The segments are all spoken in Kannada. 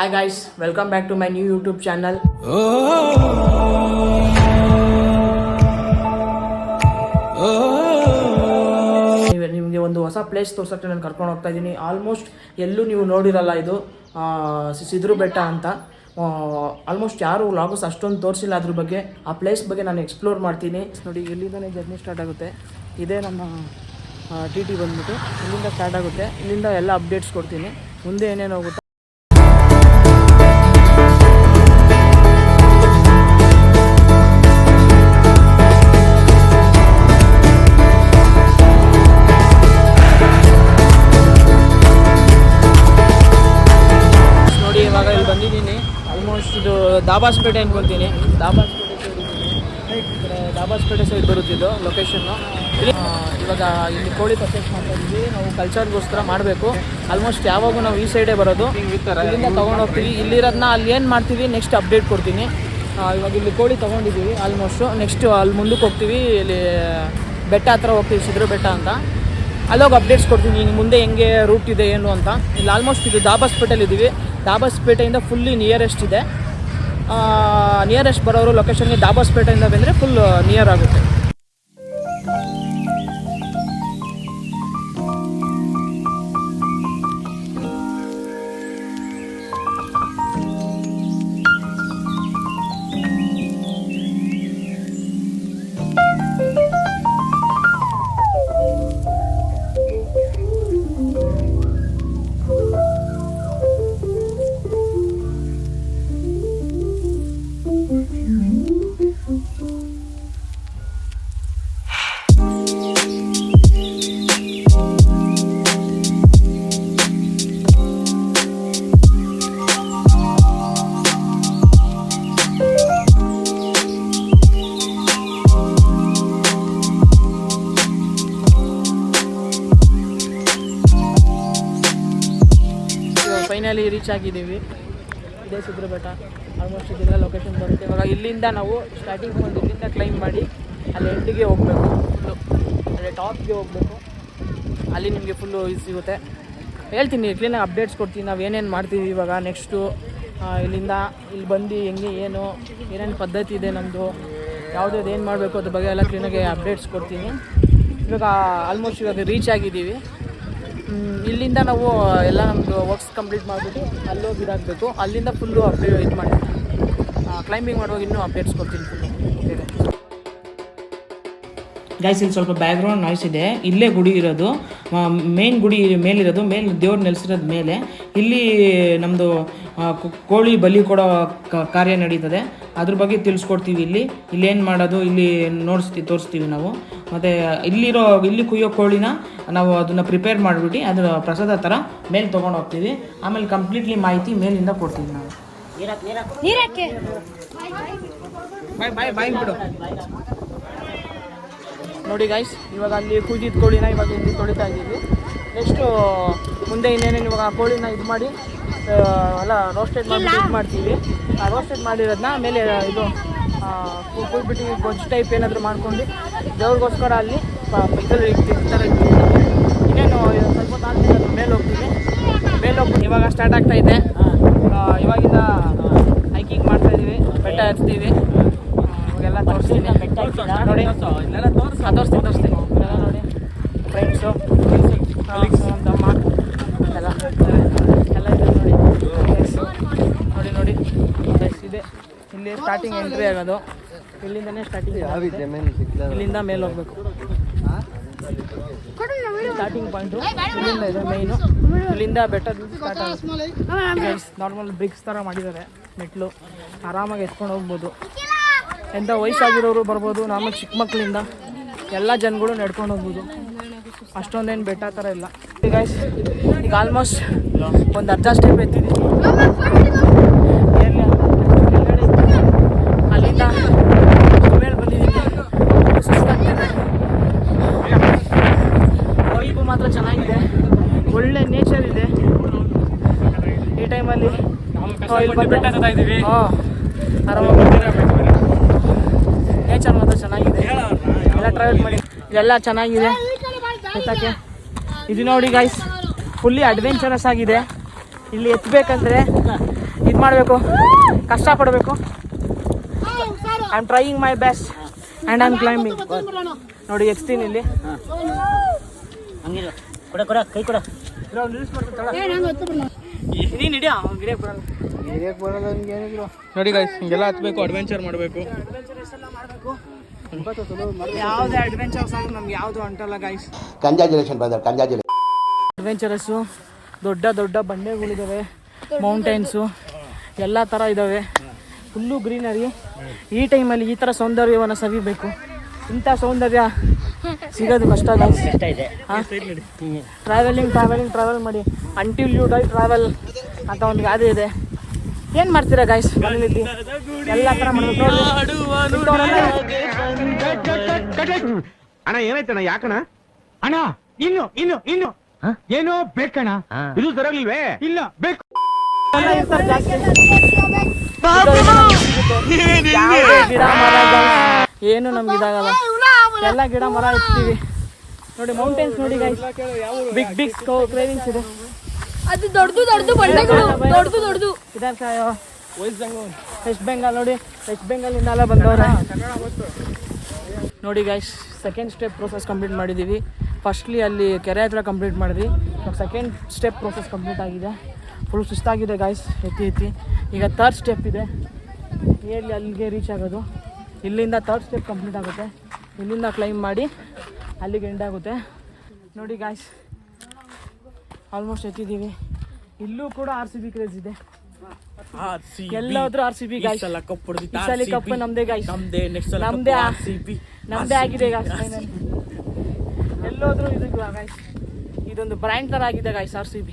Hi guys, welcome back to my new YouTube channel. ನಿಮಗೆ ಒಂದು ಹೊಸ ಪ್ಲೇಸ್ ತೋರ್ಸಕ್ಕೆ ನಾನು ಕರ್ಕೊಂಡು ಹೋಗ್ತಾ ಇದ್ದೀನಿ. ಆಲ್ಮೋಸ್ಟ್ ಎಲ್ಲೂ ನೀವು ನೋಡಿರಲ್ಲ, ಇದು ಸಿದ್ರು ಬೆಟ್ಟ ಅಂತ. ಆಲ್ಮೋಸ್ಟ್ ಯಾರು ವ್ಲಾಗ್ಸ್ ಅಷ್ಟೊಂದು ತೋರಿಸಿಲ್ಲ ಅದ್ರ ಬಗ್ಗೆ. ಆ ಪ್ಲೇಸ್ ಬಗ್ಗೆ ನಾನು ಎಕ್ಸ್ಪ್ಲೋರ್ ಮಾಡ್ತೀನಿ. ನೋಡಿ, ಇಲ್ಲಿಂದನೇ ಜರ್ನಿ ಸ್ಟಾರ್ಟ್ ಆಗುತ್ತೆ. ಇದೇ ನಮ್ಮ ಟಿ ಬಂದ್ಬಿಟ್ಟು ಇಲ್ಲಿಂದ ಸ್ಟಾರ್ಟ್ ಆಗುತ್ತೆ. ಇಲ್ಲಿಂದ ಎಲ್ಲ ಅಪ್ಡೇಟ್ಸ್ ಕೊಡ್ತೀನಿ. ಮುಂದೆ ಏನೇನು ಹೋಗುತ್ತೆ ನೋಡಿ. ಇವಾಗ ಇಲ್ಲಿ ಬಂದಿದ್ದೀನಿ. ಆಲ್ಮೋಸ್ಟ್ ಇದು ದಾಬಾಸ್ಪೇಟೆ ಅನ್ಕೊತೀನಿ. ದಾಬಾಸ್ಪೇಟೆ ಸೈಡ್ ಬರುತ್ತಿದ್ದು ಲೊಕೇಶನ್ನು. ಇವಾಗ ಇಲ್ಲಿ ಕೋಳಿ ಪರ್ಚೇಸ್ ಮಾಡ್ತಾ ಇದ್ವಿ. ನಾವು ಕಲ್ಚರ್ಗೋಸ್ಕರ ಮಾಡಬೇಕು. ಆಲ್ಮೋಸ್ಟ್ ಯಾವಾಗೂ ನಾವು ಈ ಸೈಡೇ ಬರೋದು. ಇಲ್ಲಿಂದ ತೊಗೊಂಡು ಹೋಗ್ತೀವಿ. ಇಲ್ಲಿರೋದನ್ನ ಅಲ್ಲಿ ಏನು ಮಾಡ್ತೀವಿ ನೆಕ್ಸ್ಟ್ ಅಪ್ಡೇಟ್ ಕೊಡ್ತೀನಿ. ಇವಾಗ ಇಲ್ಲಿ ಕೋಳಿ ತೊಗೊಂಡಿದ್ದೀವಿ ಆಲ್ಮೋಸ್ಟು. ನೆಕ್ಸ್ಟ್ ಅಲ್ಲಿ ಮುಂದಕ್ಕೆ ಹೋಗ್ತೀವಿ. ಇಲ್ಲಿ ಬೆಟ್ಟ ಹತ್ರ ಹೋಗ್ತೀವಿ, ಸಿದ್ರು ಬೆಟ್ಟ ಅಂತ. ಅಲ್ಲೋಗಿ ಅಪ್ಡೇಟ್ಸ್ ಕೊಡ್ತೀನಿ ಇನ್ನು ಮುಂದೆ ಹೆಂಗೆ ರೂಟ್ ಇದೆ ಏನು ಅಂತ. ಇಲ್ಲಿ ಆಲ್ಮೋಸ್ಟ್ ಇದು ದಾಬಾಸ್ಪೇಟೆಯಲ್ಲಿ ಇದ್ದೀವಿ. ದಾಬಾಸ್ಪೇಟೆಯಿಂದ ಫುಲ್ಲಿ ನಿಯರೆಸ್ಟ್ ಇದೆ. ನಿಯರೆಸ್ಟ್ ಬರೋರು ಲೊಕೇಶನ್ಗೆ ದಾಬಾಸ್ಪೇಟೆಯಿಂದ ಬಂದರೆ ಫುಲ್ ನಿಯರ್ ಆಗುತ್ತೆ. ಫೈನಲಿ ರೀಚ್ ಆಗಿದ್ದೀವಿ. ಇದೇ ಸಿದ್ರು ಬೆಟ್ಟ. ಆಲ್ಮೋಸ್ಟ್ ಇದೆಲ್ಲ ಲೊಕೇಶನ್ ಬರುತ್ತೆ. ಇವಾಗ ಇಲ್ಲಿಂದ ನಾವು ಸ್ಟಾರ್ಟಿಂಗ್ ಒಂದು ಇಲ್ಲಿಂದ ಕ್ಲೈಮ್ ಮಾಡಿ ಅಲ್ಲಿ ಎಂಡಿಗೆ ಹೋಗಬೇಕು. ಅಲ್ಲಿ ಟಾಪ್ಗೆ ಹೋಗಬೇಕು. ಅಲ್ಲಿ ನಿಮಗೆ ಫುಲ್ಲು ಇದು ಸಿಗುತ್ತೆ. ಹೇಳ್ತೀನಿ, ಕ್ಲೀನಾಗಿ ಅಪ್ಡೇಟ್ಸ್ ಕೊಡ್ತೀನಿ. ನಾವು ಏನೇನು ಮಾಡ್ತೀವಿ ಇವಾಗ ನೆಕ್ಸ್ಟು. ಇಲ್ಲಿಂದ ಇಲ್ಲಿ ಬಂದು ಹೆಂಗೆ ಏನೇನು ಪದ್ಧತಿ ಇದೆ ನಮ್ಮದು, ಯಾವುದ್ಯಾವ್ದು ಏನು ಮಾಡಬೇಕು ಅದ್ರ ಬಗ್ಗೆ ಎಲ್ಲ ಕ್ಲೀನಾಗಿ ಅಪ್ಡೇಟ್ಸ್ ಕೊಡ್ತೀನಿ. ಇವಾಗ ಆಲ್ಮೋಸ್ಟ್ ಇವಾಗ ರೀಚ್ ಆಗಿದ್ದೀವಿ. ಇಲ್ಲಿಂದ ನಾವು ಎಲ್ಲ ನಮ್ಮದು ವರ್ಕ್ಸ್ ಕಂಪ್ಲೀಟ್ ಮಾಡಿಬಿಟ್ಟು ಅಲ್ಲೋಗಿ ಇದಾಗಬೇಕು. ಅಲ್ಲಿಂದ ಫುಲ್ಲು ಇದು ಮಾಡಿ ಕ್ಲೈಂಬಿಂಗ್ ಮಾಡುವಾಗ ಇನ್ನೂ ಅಪ್ಡೇಟ್ಸ್ ಕೊಡ್ತೀನಿ ಫುಲ್ಲು. ಗೈಸ್, ಇಲ್ಲಿ ಸ್ವಲ್ಪ ಬ್ಯಾಕ್ಗ್ರೌಂಡ್ ನಾಯ್ಸ್ ಇದೆ. ಇಲ್ಲೇ ಗುಡಿ ಇರೋದು, ಮೇನ್ ಗುಡಿ ಮೇಲಿರೋದು, ದೇವ್ರು ನೆಲೆಸಿರೋದು ಮೇಲೆ. ಇಲ್ಲಿ ನಮ್ಮದು ಕೋಳಿ ಬಲಿ ಕೊಡೋ ಕಾರ್ಯ ನಡೀತದೆ. ಅದ್ರ ಬಗ್ಗೆ ತಿಳಿಸ್ಕೊಡ್ತೀವಿ. ಇಲ್ಲೇನು ಮಾಡೋದು ಇಲ್ಲಿ ತೋರಿಸ್ತೀವಿ ನಾವು. ಮತ್ತು ಇಲ್ಲಿ ಕುಯ್ಯೋ ಕೋಳಿನ ನಾವು ಅದನ್ನು ಪ್ರಿಪೇರ್ ಮಾಡಿಬಿಟ್ಟು ಅದರ ಪ್ರಸಾದ ಥರ ಮೇಲೆ ತೊಗೊಂಡು ಹೋಗ್ತೀವಿ. ಆಮೇಲೆ ಕಂಪ್ಲೀಟ್ಲಿ ಮಾಹಿತಿ ಮೇಲಿಂದ ಕೊಡ್ತೀವಿ ನಾವು. ಬಾಯ್ ಬಿಡು. ನೋಡಿ ಗೈಸ್, ಇವಾಗ ಅಲ್ಲಿ ಕುಯ್ದಿದ್ದ ಕೋಳಿನ ಇವಾಗ ಇಲ್ಲಿ ತೊಳಿತಾ ಇದ್ದೀವಿ. ನೆಕ್ಸ್ಟು ಮುಂದೆ ಇನ್ನೇನೇನು ಇವಾಗ ಕೋಳಿನ ಇದು ಮಾಡಿ ಎಲ್ಲ ರೋಸ್ಟೆಡ್ ಮಾಡಿ ಮಾಡ್ತೀವಿ. ಆ ರೋಸ್ಟೆಡ್ ಮಾಡಿರೋದನ್ನ ಮೇಲೆ ಇದು ಕುಯ್ಬಿಟ್ಟು ಗೊಜ್ಜು ಟೈಪ್ ಏನಾದರೂ ಮಾಡ್ಕೊಂಡು ದೇವ್ರಿಗೋಸ್ಕರ ಅಲ್ಲಿ ಇದರಲ್ಲಿ ಇರ್ತಾರೆ. ಇನ್ನೇನು ಸ್ವಲ್ಪ ತಾಳ್ತಿದ್ದು ಮೇಲೆ ಹೋಗ್ತೀವಿ. ಇವಾಗ ಸ್ಟಾರ್ಟ್ ಆಗ್ತಾ ಇದೆ. ಇವಾಗಿಂದ ಹೈಕಿಂಗ್ ಮಾಡ್ತಾಯಿದ್ದೀವಿ, ಬೆಟ್ಟ ಹಚ್ತೀವಿ. ಇವಾಗೆಲ್ಲ ತೋರಿಸ್ತೀನಿ. ನೋಡಿ, ತೋರಿಸ್ತೀನಿ ಎಲ್ಲ ನೋಡಿ. ಫ್ರೆಂಡ್ಸು, ತಮ್ಮ ಎಲ್ಲ ಇದೆ ನೋಡಿ. ಇದೆ ಇಲ್ಲಿ ಸ್ಟಾರ್ಟಿಂಗ್ ಎಂಟ್ರಿ ಆಗೋದು. ಇಲ್ಲಿಂದನೇ ಸ್ಟಾರ್ಟಿಂಗ್. ಇಲ್ಲಿಂದ ಮೇಲೆ ಹೋಗ್ಬೇಕು. ಸ್ಟಾರ್ಟಿಂಗ್ ಪಾಯಿಂಟು ಇಲ್ಲಿಂದ ಇದೆ ಮೈನು. ಇಲ್ಲಿಂದ ಬೆಟ್ಟದಿಂದ ಸ್ಟಾರ್ಟ್ ಆಗುತ್ತೆ. ನಾರ್ಮಲ್ ಬ್ರಿಕ್ಸ್ ಥರ ಮಾಡಿದ್ದಾರೆ ಮೆಟ್ಲು. ಆರಾಮಾಗಿ ಎತ್ಕೊಂಡು ಹೋಗ್ಬೋದು. ಎಂಥ ವಯಸ್ಸಾಗಿರೋರು ಬರ್ಬೋದು. ನಮಗೆ ಚಿಕ್ಕ ಮಕ್ಕಳಿಂದ ಎಲ್ಲ ಜನಗಳು ನಡ್ಕೊಂಡು ಹೋಗ್ಬೋದು. ಅಷ್ಟೊಂದೇನು ಬೆಟ್ಟ ಥರ ಇಲ್ಲ. ಗೈಸ್, ಈಗ ಆಲ್ಮೋಸ್ಟ್ ಒಂದು ಅರ್ಧ ಸ್ಟೆಪ್ ಎತ್ತಿದ್ದೀವಿ. ಅಲ್ಲಿಂದ ಮೇಲೆ ಬಂದಿದ್ದೀನಿ. ಸುಸ್ತಾಗ್ತಿದೆ. ವೈಬು ಮಾತ್ರ ಚೆನ್ನಾಗಿದೆ. ಒಳ್ಳೆ ನೇಚರ್ ಇದೆ ಈ ಟೈಮಲ್ಲಿ. ಆರಾಮಾಗಿ ನೇಚರ್ ಮಾತ್ರ ಚೆನ್ನಾಗಿದೆ. ಎಲ್ಲ ಟ್ರಾವೆಲ್ ಮಾಡಿ ಎಲ್ಲ ಚೆನ್ನಾಗಿದೆ. ಎತ್ತಕ್ಕೆ ಇದು ನೋಡಿ ಗೈಸ್, ಫುಲ್ಲಿ ಅಡ್ವೆಂಚರಸ್ ಆಗಿದೆ. ಇಲ್ಲಿ ಎತ್ತಬೇಕಂದ್ರೆ ಇದು ಮಾಡಬೇಕು, ಕಷ್ಟಪಡಬೇಕು. I am trying my best and I am climbing. ನೋಡಿ ಎಕ್ಸ್ತೀನಿ ಇಲ್ಲಿ. ಕೈ ಕೊಡ ನೀನು ಹಿಡಿಯ ನೋಡಿ ಗಾಯ್ಸ್, ಹಿಂಗೆಲ್ಲ ಹತ್ಬೇಕು, ಅಡ್ವೆಂಚರ್ ಮಾಡಬೇಕು. ಯಾವುದೇ ಅಡ್ವೆಂಚರ್ಸ್ ಆದ್ರೂ ನಮ್ಗೆ ಯಾವುದು ಅಂಟಲ್ಲ ಗಾಯ್ಸ್. ಅಡ್ವೆಂಚರಸ್ಸು, ದೊಡ್ಡ ದೊಡ್ಡ ಬಂಡೆಗಳಿದ್ದಾವೆ, ಮೌಂಟೇನ್ಸು ಎಲ್ಲ ಥರ ಇದ್ದಾವೆ. Full greenery. ಈ ಟೈಮಲ್ಲಿ ಈ ಥರ ಸೌಂದರ್ಯವನ್ನು ಸವಿಬೇಕು. ಇಂಥ ಸೌಂದರ್ಯ ಸಿಗೋದು ಕಷ್ಟ ಗಾಯ್ಸ್. ಟ್ರಾವೆಲ್ ಮಾಡಿ ಅಂಟಿಲ್ ಯು ಡೈ ಟ್ರಾವೆಲ್ ಅಂತ ಒಂದು ಗಾದೆ ಇದೆ. ಏನು ಮಾಡ್ತೀರಾ ಗಾಯ್ಸ್? ಮನೇಲಿದ್ದು ಎಲ್ಲ ಥರ ಮಾಡಬೇಕು. ಅಣ್ಣ ಏನಾಯ್ತಣ್ಣ? ಯಾಕಣ್ಣ ಅಣ್ಣ? ಇನ್ನು ಏನೋ ಬೇಕಣ್ಣ? ಇದು ಸರಿಯಾಗಿಲ್ವೇ? ಇಲ್ಲ ಬೇಕು. ಗಿಡ ಮರ ಏನು ನಮ್ಗೆ ಇದಾಗಲ್ಲ. ಎಲ್ಲ ಗಿಡ ಮರ ಇರ್ತೀವಿ ನೋಡಿ. ಮೌಂಟೇನ್ಸ್ ನೋಡಿ ಗಾಯ್ಸ್, ಬಿಗ್ ಬಿಗ್ ಕ್ರೇವಿಂಗ್ಸ್ ಇದೆ. ಅದು ದೊಡ್ಡದು ಬಂಡೆಗಳು, ದೊಡ್ಡದು. ವೆಸ್ಟ್ ಬೆಂಗಾಲ್ ನೋಡಿ, ವೆಸ್ಟ್ ಬೆಂಗಾಲಿಂದ ಎಲ್ಲ ಬಂದವ್ರೆ ನೋಡಿ guys. Second step process complete ಮಾಡಿದ್ದೀವಿ. ಫಸ್ಟ್ಲಿ ಅಲ್ಲಿ ಕೆರೆ ಹತ್ರ ಕಂಪ್ಲೀಟ್ ಮಾಡಿದ್ವಿ. ಸೆಕೆಂಡ್ ಸ್ಟೆಪ್ ಪ್ರೋಸೆಸ್ ಕಂಪ್ಲೀಟ್ ಆಗಿದೆ. ಫುಲ್ ಸುಸ್ತಾಗಿದೆ ಗಾಯ್ಸ್, ಎತ್ತಿ. ಈಗ ಥರ್ಡ್ ಸ್ಟೆಪ್ ಇದೆ, ಏರ್ಲಿ ಅಲ್ಲಿಗೆ ರೀಚ್ ಆಗೋದು. ಇಲ್ಲಿಂದ ಥರ್ಡ್ ಸ್ಟೆಪ್ ಕಂಪ್ಲೀಟ್ ಆಗುತ್ತೆ. ಇಲ್ಲಿಂದ ಕ್ಲೈಮ್ ಮಾಡಿ ಅಲ್ಲಿಗೆ ಎಂಡ್ ಆಗುತ್ತೆ ನೋಡಿ ಗಾಯ್ಸ್. ಆಲ್ಮೋಸ್ಟ್ ಎತ್ತಿದ್ದೀವಿ. ಇಲ್ಲೂ ಕೂಡ RCB ಕ್ರೇಜ್ ಇದೆ. ಎಲ್ಲಾದ್ರೂ RCB ಗಾಯ್ಸ್. ಈ ಸಲ ಕಪ್ ನಮ್ದೇ ಗಾಯ್ಸ್, ನಮ್ದೇ ಆಗಿದೆ ಗಾಯ್ಸ್. ಎಲ್ಲೋದ್ರೂ ಇದು ಗಾಯ್ಸ್, ಇದೊಂದು ಬ್ರ್ಯಾಂಡ್ ಥರ ಆಗಿದೆ ಗಾಯ್ಸ್ RCB.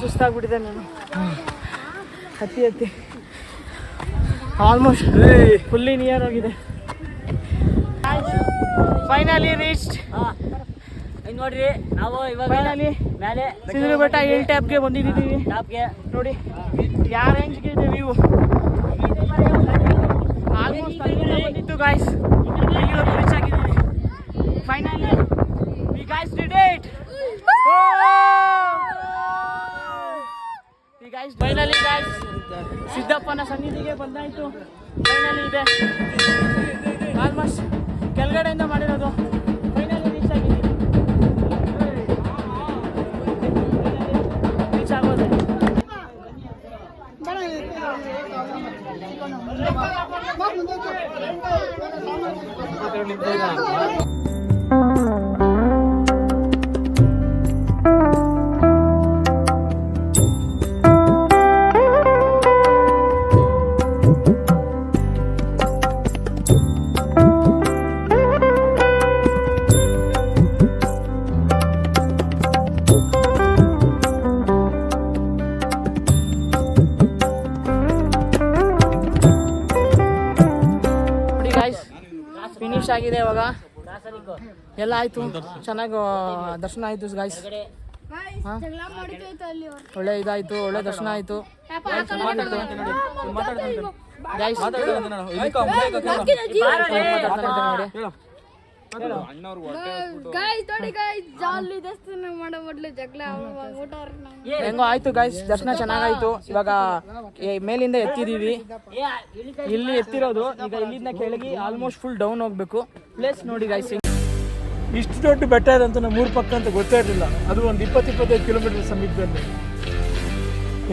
ಸುಸ್ತಾಗ್ಬಿಟ್ಟಿದೆ ನಾನು ಹತ್ತಿ ಆಲ್ಮೋಸ್ಟ್ ಫುಲ್ಲಿ ನಿಯರ್ ಆಗಿದೆ. Finally reached. ನೋಡ್ರಿ, ನಾವು ಇವಾಗ ಫೈನಲಿ ಮೇಲೆ ಸಿದ್ಧರ ಬೆಟ್ಟ ಹಿಲ್ ಟ್ಯಾಪ್ಗೆ ಬಂದಿದ್ದೀವಿ. ನೋಡಿ ಯಾವ ರೇಂಜ್ಗೆ ಇದೆ ವ್ಯೂ. ಆಲ್ಮೋಸ್ಟ್ ಅಲ್ಲಿಂದ ಬಂದಿತ್ತು ಗಾಯ್ಸ್, ಇಲ್ಲಿವರೆಗೂ ರೀಚ್ ಆಗಿದ್ದೀವಿ. Finally we guys did it. We guys finally guys ಸಿದ್ದಪ್ಪನ ಸನ್ನಿಧಿಗೆ ಬಂದಾಯ್ತು. ಫೈನಲಿ ಇದೆ ಆಲ್ಮೋಸ್ಟ್ ಕೆಳಗಡೆಯಿಂದ ಮಾಡಿರೋದು. ಫೈನಲಿ ರೀಚ್ ಆಗಿದ್ದೀವಿ. ರೀಚ್ ಆಗೋದೆ. ಫಿನಿಶ್ ಆಗಿದೆ ಇವಾಗ. ಎಲ್ಲ ಆಯ್ತು, ಚೆನ್ನಾಗಿ ದರ್ಶನ ಆಯ್ತು ಗಾಯ್ಸ್. ಒಳ್ಳೆ ಇದಾಯ್ತು, ಒಳ್ಳೆ ದರ್ಶನ ಆಯ್ತು ಗಾಯ್ಸ್. ಹೆಂಗೋ ಆಯ್ತು ಗಾಯ್ಸ್, ದರ್ಶನ ಚೆನ್ನಾಗಾಯ್ತು. ಇವಾಗ ಮೇಲಿಂದ ಎತ್ತಿದೀವಿ, ಇಲ್ಲಿ ಎತ್ತಿರೋದು. ಈಗ ಇಲ್ಲಿಂದ ಕೆಳಗೆ ಆಲ್ಮೋಸ್ಟ್ ಫುಲ್ ಡೌನ್ ಹೋಗ್ಬೇಕು. ಪ್ಲೇಸ್ ನೋಡಿ ಗಾಯ್ಸ್, ಇಷ್ಟು ದೊಡ್ಡ ಬೆಟ್ಟ ಇದೆ ಅಂತ ನಮ್ಮ ಊರ ಪಕ್ಕ ಅಂತ ಗೊತ್ತೇ ಇರಲಿಲ್ಲ. ಅದು ಒಂದು 20-25 ಕಿಲೋಮೀಟರ್ ಸಮೀಪದಲ್ಲಿ.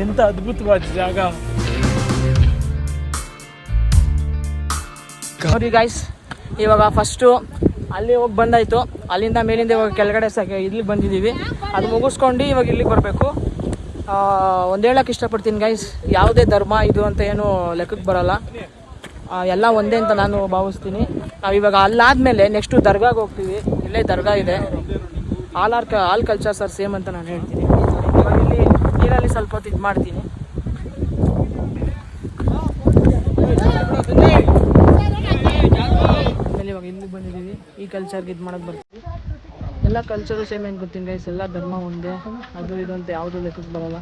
ಎಂಥ ಅದ್ಭುತವಾದ ಜಾಗ ನೋಡಿ ಗಾಯ್ಸ್. ಇವಾಗ ಫಸ್ಟು ಅಲ್ಲಿ ಹೋಗಿ ಬಂದಾಯಿತು. ಅಲ್ಲಿಂದ ಮೇಲಿಂದ ಇವಾಗ ಕೆಳಗಡೆ ಇಲ್ಲಿಗೆ ಬಂದಿದ್ದೀವಿ. ಅದು ಮುಗಿಸ್ಕೊಂಡು ಇವಾಗ ಇಲ್ಲಿಗೆ ಬರಬೇಕು. ಒಂದು ಹೇಳೋಕ್ಕೆ ಇಷ್ಟಪಡ್ತೀನಿ ಗೈಸ್, ಯಾವುದೇ ಧರ್ಮ ಇದು ಅಂತ ಏನು ಲೆಕ್ಕಕ್ಕೆ ಬರೋಲ್ಲ, ಎಲ್ಲ ಒಂದೇ ಅಂತ ನಾನು ಭಾವಿಸ್ತೀನಿ. ನಾವು ಇವಾಗ ಅಲ್ಲಾದಮೇಲೆ ನೆಕ್ಸ್ಟು ದರ್ಗಾಗೆ ಹೋಗ್ತೀವಿ. ಇಲ್ಲೇ ದರ್ಗಾ ಇದೆ. ಆಲ್ ಕಲ್ಚರ್ಸ್ ಆರ್ ಸೇಮ್ ಅಂತ ನಾನು ಹೇಳ್ತೀನಿ. ಇವಾಗ ಇಲ್ಲಿ ನೀರಲ್ಲಿ ಸ್ವಲ್ಪ ಹೊತ್ತು ಇದು ಮಾಡ್ತೀನಿ. ಆಮೇಲೆ ಇವಾಗ ಇಲ್ಲಿಗೆ ಬಂದಿದ್ದೀವಿ. ಈ ಕಲ್ಚರ್ಗೆ ಇದು ಮಾಡೋಕ್ಕೆ ಬರ್ತೀವಿ. ಎಲ್ಲ ಕಲ್ಚರು ಸೇಮ್ ಏನು ಗೊತ್ತೀನಿ ಗೈಸ್, ಎಲ್ಲ ಧರ್ಮ ಒಂದೇ. ಅದು ಇದು ಅಂತ ಯಾವುದೂ ಲೆಕ್ಕಕ್ಕೆ ಬರೋಲ್ಲ.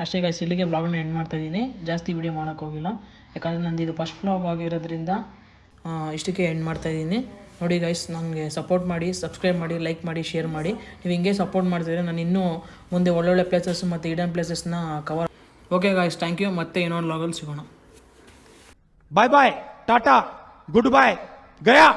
ಅಷ್ಟೇ ಗೈಸ್, ಇಲ್ಲಿಗೆ ಬ್ಲಾಗ್ನ ಎಂಡ್ ಮಾಡ್ತಾಯಿದ್ದೀನಿ. ಜಾಸ್ತಿ ವಿಡಿಯೋ ಮಾಡೋಕ್ಕೆ ಹೋಗಿಲ್ಲ, ಯಾಕಂದರೆ ನಂದು ಇದು ಫಸ್ಟ್ ಬ್ಲಾಗ್ ಆಗಿರೋದ್ರಿಂದ ಇಷ್ಟಕ್ಕೆ ಎಂಡ್ ಮಾಡ್ತಾಯಿದ್ದೀನಿ. ನೋಡಿ ಗೈಸ್, ನನಗೆ ಸಪೋರ್ಟ್ ಮಾಡಿ, ಸಬ್ಸ್ಕ್ರೈಬ್ ಮಾಡಿ, ಲೈಕ್ ಮಾಡಿ, ಶೇರ್ ಮಾಡಿ. ನೀವು ಹಿಂಗೆ ಸಪೋರ್ಟ್ ಮಾಡ್ತಿದ್ರೆ ನಾನು ಇನ್ನೂ ಮುಂದೆ ಒಳ್ಳೊಳ್ಳೆ ಪ್ಲೇಸಸ್ ಮತ್ತು ಹಿಡನ್ ಪ್ಲೇಸಸ್ನ cover. Okay guys, thank you. ಮತ್ತೆ ಇನ್ನೊಂದು ಬ್ಲಾಗಲ್ಲಿ ಸಿಗೋಣ. Bye bye, tata, good bye, Gaya.